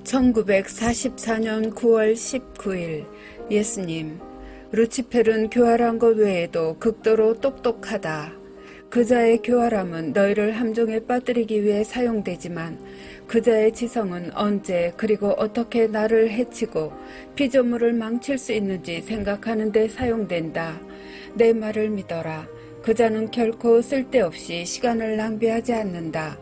1944년 9월 19일 예수님, 루치펠은 교활한 것 외에도 극도로 똑똑하다. 그자의 교활함은 너희를 함정에 빠뜨리기 위해 사용되지만 그자의 지성은 언제 그리고 어떻게 나를 해치고 피조물을 망칠 수 있는지 생각하는 데 사용된다. 내 말을 믿어라. 그자는 결코 쓸데없이 시간을 낭비하지 않는다.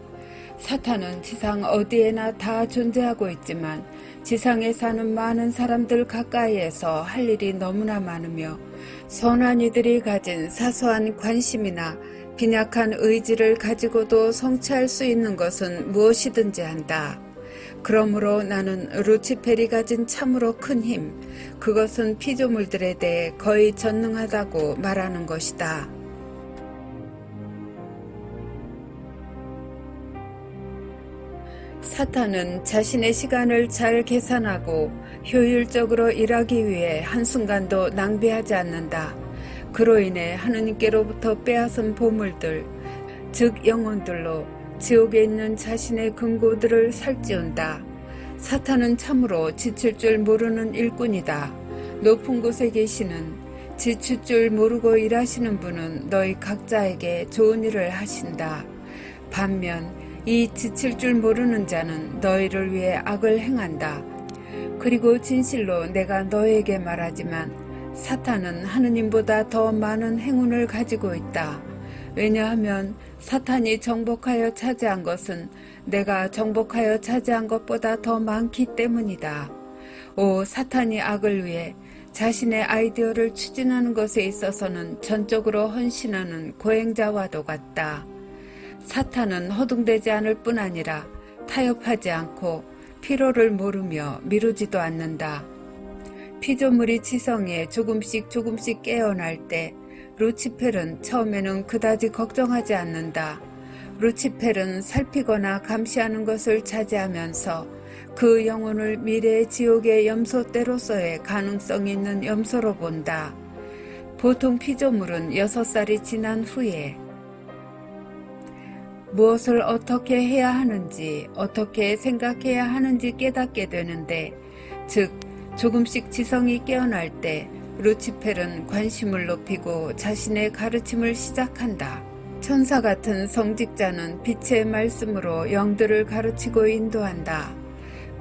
사탄은 지상 어디에나 다 존재하고 있지만 지상에 사는 많은 사람들 가까이에서 할 일이 너무나 많으며 선한 이들이 가진 사소한 관심이나 빈약한 의지를 가지고도 성취할 수 있는 것은 무엇이든지 한다. 그러므로 나는 루치펠이 가진 참으로 큰 힘, 그것은 피조물들에 대해 거의 전능하다고 말하는 것이다. 사탄은 자신의 시간을 잘 계산하고 효율적으로 일하기 위해 한순간도 낭비하지 않는다. 그로 인해 하느님께로부터 빼앗은 보물들, 즉 영혼들로 지옥에 있는 자신의 금고들을 살찌운다. 사탄은 참으로 지칠 줄 모르는 일꾼이다. 높은 곳에 계시는 지칠 줄 모르고 일하시는 분은 너희 각자에게 좋은 일을 하신다. 반면 이 지칠 줄 모르는 자는 너희를 위해 악을 행한다. 그리고 진실로 내가 너에게 말하지만 사탄은 하느님보다 더 많은 행운을 가지고 있다. 왜냐하면 사탄이 정복하여 차지한 것은 내가 정복하여 차지한 것보다 더 많기 때문이다. 오, 사탄이 악을 위해 자신의 아이디어를 추진하는 것에 있어서는 전적으로 헌신하는 고행자와도 같다. 사탄은 허둥대지 않을 뿐 아니라 타협하지 않고 피로를 모르며 미루지도 않는다. 피조물이 지성에 조금씩 깨어날 때 루치펠은 처음에는 그다지 걱정하지 않는다. 루치펠은 살피거나 감시하는 것을 자제하면서 그 영혼을 미래의 지옥의 염소떼로서의 가능성이 있는 염소로 본다. 보통 피조물은 6살이 지난 후에 무엇을 어떻게 해야 하는지, 어떻게 생각해야 하는지 깨닫게 되는데, 즉 조금씩 지성이 깨어날 때 루치펠은 관심을 높이고 자신의 가르침을 시작한다. 천사 같은 성직자는 빛의 말씀으로 영들을 가르치고 인도한다.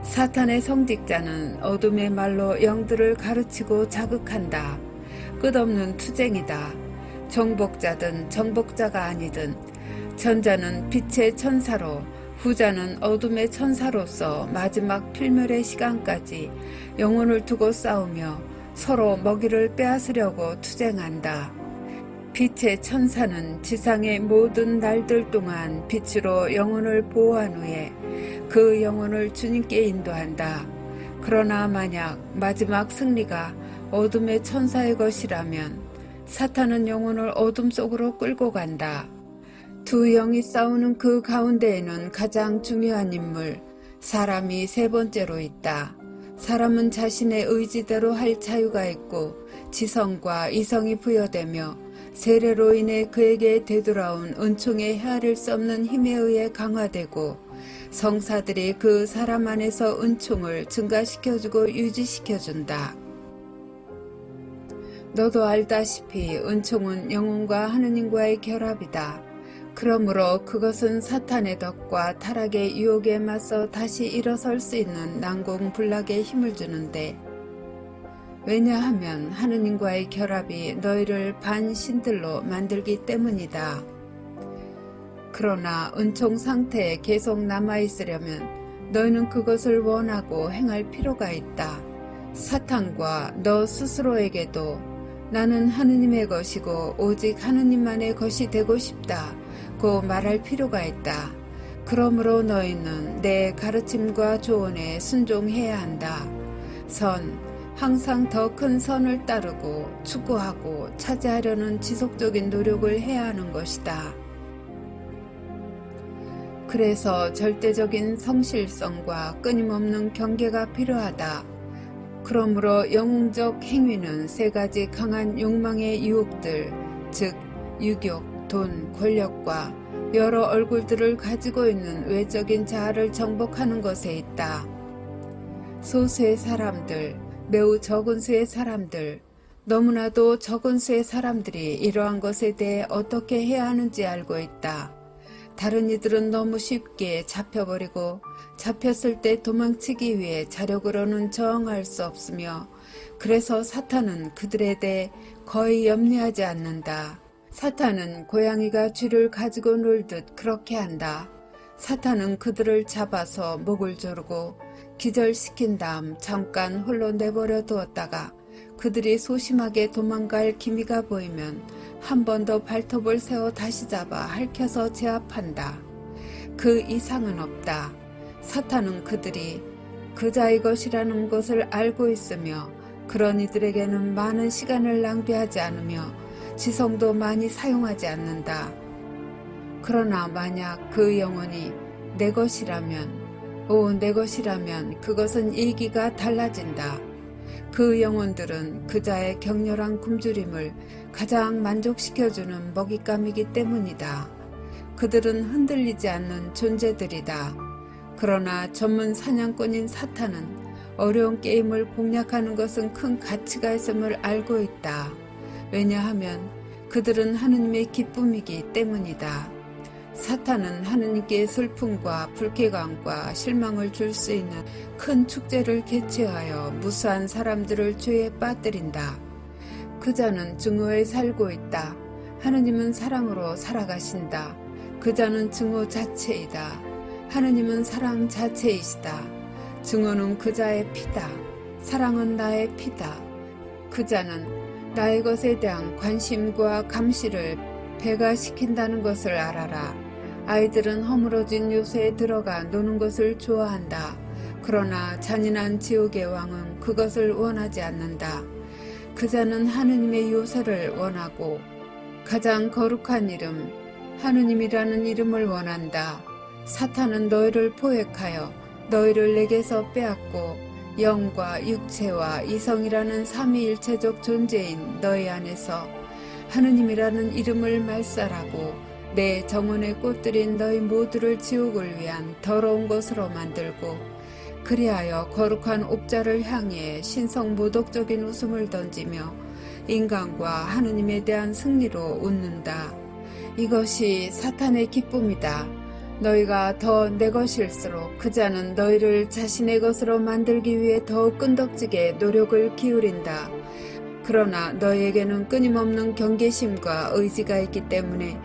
사탄의 성직자는 어둠의 말로 영들을 가르치고 자극한다. 끝없는 투쟁이다. 정복자든 정복자가 아니든 전자는 빛의 천사로, 후자는 어둠의 천사로서 마지막 필멸의 시간까지 영혼을 두고 싸우며 서로 먹이를 빼앗으려고 투쟁한다. 빛의 천사는 지상의 모든 날들 동안 빛으로 영혼을 보호한 후에 그 영혼을 주님께 인도한다. 그러나 만약 마지막 승리가 어둠의 천사의 것이라면 사탄은 영혼을 어둠 속으로 끌고 간다. 두 영이 싸우는 그 가운데에는 가장 중요한 인물, 사람이 세 번째로 있다. 사람은 자신의 의지대로 할 자유가 있고 지성과 이성이 부여되며 세례로 인해 그에게 되돌아온 은총의 헤아릴 수 없는 힘에 의해 강화되고 성사들이 그 사람 안에서 은총을 증가시켜주고 유지시켜준다. 너도 알다시피 은총은 영혼과 하느님과의 결합이다. 그러므로 그것은 사탄의 덕과 타락의 유혹에 맞서 다시 일어설 수 있는 난공불락에 힘을 주는데, 왜냐하면 하느님과의 결합이 너희를 반신들로 만들기 때문이다. 그러나 은총 상태에 계속 남아있으려면 너희는 그것을 원하고 행할 필요가 있다. 사탄과 너 스스로에게도 나는 하느님의 것이고 오직 하느님만의 것이 되고 싶다 고 말할 필요가 있다. 그러므로 너희는 내 가르침과 조언에 순종해야 한다. 항상 더 큰 선을 따르고 추구하고 차지하려는 지속적인 노력을 해야 하는 것이다. 그래서 절대적인 성실성과 끊임없는 경계가 필요하다. 그러므로 영웅적 행위는 세 가지 강한 욕망의 유혹들, 즉 유격, 돈, 권력과 여러 얼굴들을 가지고 있는 외적인 자아를 정복하는 것에 있다. 소수의 사람들, 매우 적은 수의 사람들, 너무나도 적은 수의 사람들이 이러한 것에 대해 어떻게 해야 하는지 알고 있다. 다른 이들은 너무 쉽게 잡혀버리고 잡혔을 때 도망치기 위해 자력으로는 저항할 수 없으며 그래서 사탄은 그들에 대해 거의 염려하지 않는다. 사탄은 고양이가 쥐를 가지고 놀듯 그렇게 한다. 사탄은 그들을 잡아서 목을 조르고 기절시킨 다음 잠깐 홀로 내버려 두었다가 그들이 소심하게 도망갈 기미가 보이면 한 번 더 발톱을 세워 다시 잡아 핥혀서 제압한다. 그 이상은 없다. 사탄은 그들이 그자의 것이라는 것을 알고 있으며 그런 이들에게는 많은 시간을 낭비하지 않으며 지성도 많이 사용하지 않는다. 그러나 만약 그 영혼이 내 것이라면, 내 것이라면 그것은 얘기가 달라진다. 그 영혼들은 그자의 격렬한 굶주림을 가장 만족시켜주는 먹잇감이기 때문이다. 그들은 흔들리지 않는 존재들이다. 그러나 전문 사냥꾼인 사탄은 어려운 게임을 공략하는 것은 큰 가치가 있음을 알고 있다. 왜냐하면 그들은 하느님의 기쁨이기 때문이다. 사탄은 하느님께 슬픔과 불쾌감과 실망을 줄 수 있는 큰 축제를 개최하여 무수한 사람들을 죄에 빠뜨린다. 그자는 증오에 살고 있다. 하느님은 사랑으로 살아가신다. 그자는 증오 자체이다. 하느님은 사랑 자체이시다. 증오는 그자의 피다. 사랑은 나의 피다. 그자는 나의 것에 대한 관심과 감시를 배가시킨다는 것을 알아라. 아이들은 허물어진 요새에 들어가 노는 것을 좋아한다. 그러나 잔인한 지옥의 왕은 그것을 원하지 않는다. 그자는 하느님의 요새를 원하고 가장 거룩한 이름, 하느님이라는 이름을 원한다. 사탄은 너희를 포획하여 너희를 내게서 빼앗고 영과 육체와 이성이라는 삼위일체적 존재인 너희 안에서 하느님이라는 이름을 말살하고 내 정원에 꽃들인 너희 모두를 지옥을 위한 더러운 것으로 만들고 그리하여 거룩한 옥자를 향해 신성모독적인 웃음을 던지며 인간과 하느님에 대한 승리로 웃는다. 이것이 사탄의 기쁨이다. 너희가 더 내 것일수록 그자는 너희를 자신의 것으로 만들기 위해 더욱 끈덕지게 노력을 기울인다. 그러나 너희에게는 끊임없는 경계심과 의지가 있기 때문에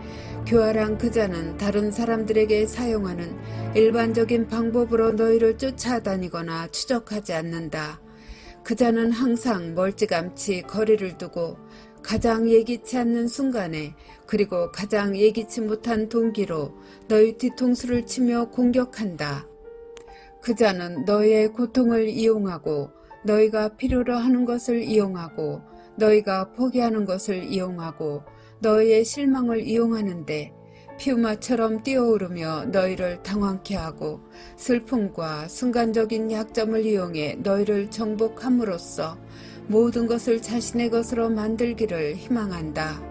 교활한 그자는 다른 사람들에게 사용하는 일반적인 방법으로 너희를 쫓아다니거나 추적하지 않는다. 그자는 항상 멀찌감치 거리를 두고 가장 예기치 않는 순간에 그리고 가장 예기치 못한 동기로 너희 뒤통수를 치며 공격한다. 그자는 너희의 고통을 이용하고 너희가 필요로 하는 것을 이용하고 너희가 포기하는 것을 이용하고 너희의 실망을 이용하는데 피우마처럼 뛰어오르며 너희를 당황케 하고 슬픔과 순간적인 약점을 이용해 너희를 정복함으로써 모든 것을 자신의 것으로 만들기를 희망한다.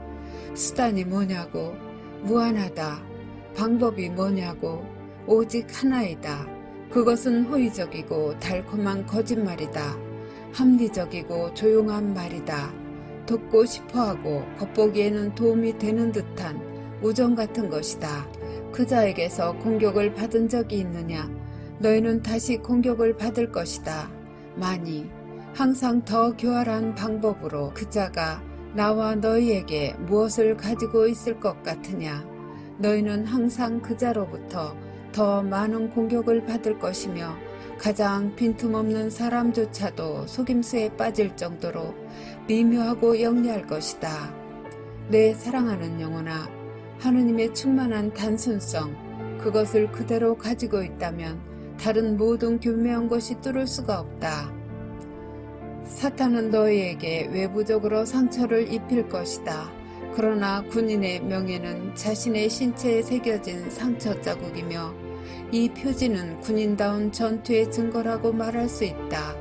수단이 뭐냐고? 무한하다. 방법이 뭐냐고? 오직 하나이다. 그것은 호의적이고 달콤한 거짓말이다. 합리적이고 조용한 말이다. 돕고 싶어하고 겉보기에는 도움이 되는 듯한 우정 같은 것이다. 그자에게서 공격을 받은 적이 있느냐? 너희는 다시 공격을 받을 것이다. 많이, 항상 더 교활한 방법으로 그자가 나와 너희에게 무엇을 가지고 있을 것 같으냐? 너희는 항상 그자로부터 더 많은 공격을 받을 것이며 가장 빈틈없는 사람조차도 속임수에 빠질 정도로 미묘하고 영리할 것이다. 내 사랑하는 영혼아, 하느님의 충만한 단순성, 그것을 그대로 가지고 있다면 다른 모든 교묘한 것이 뚫을 수가 없다. 사탄은 너희에게 외부적으로 상처를 입힐 것이다. 그러나 군인의 명예는 자신의 신체에 새겨진 상처 자국이며 이 표지는 군인다운 전투의 증거라고 말할 수 있다.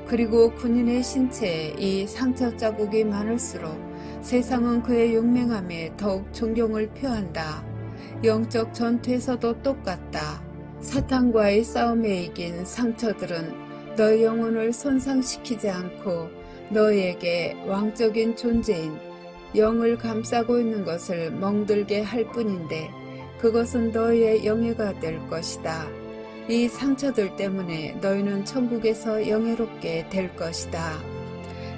그리고 군인의 신체에 이 상처 자국이 많을수록 세상은 그의 용맹함에 더욱 존경을 표한다. 영적 전투에서도 똑같다. 사탄과의 싸움에 이긴 상처들은 너희 영혼을 손상시키지 않고 너희에게 왕적인 존재인 영을 감싸고 있는 것을 멍들게 할 뿐인데 그것은 너희의 영예가 될 것이다. 이 상처들 때문에 너희는 천국에서 영예롭게 될 것이다.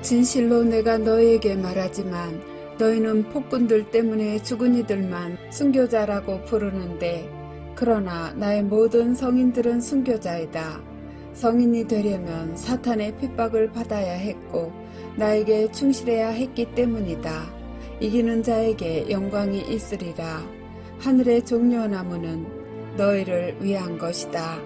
진실로 내가 너희에게 말하지만 너희는 폭군들 때문에 죽은 이들만 순교자라고 부르는데 그러나 나의 모든 성인들은 순교자이다. 성인이 되려면 사탄의 핍박을 받아야 했고 나에게 충실해야 했기 때문이다. 이기는 자에게 영광이 있으리라. 하늘의 종려나무는 너희를 위한 것이다.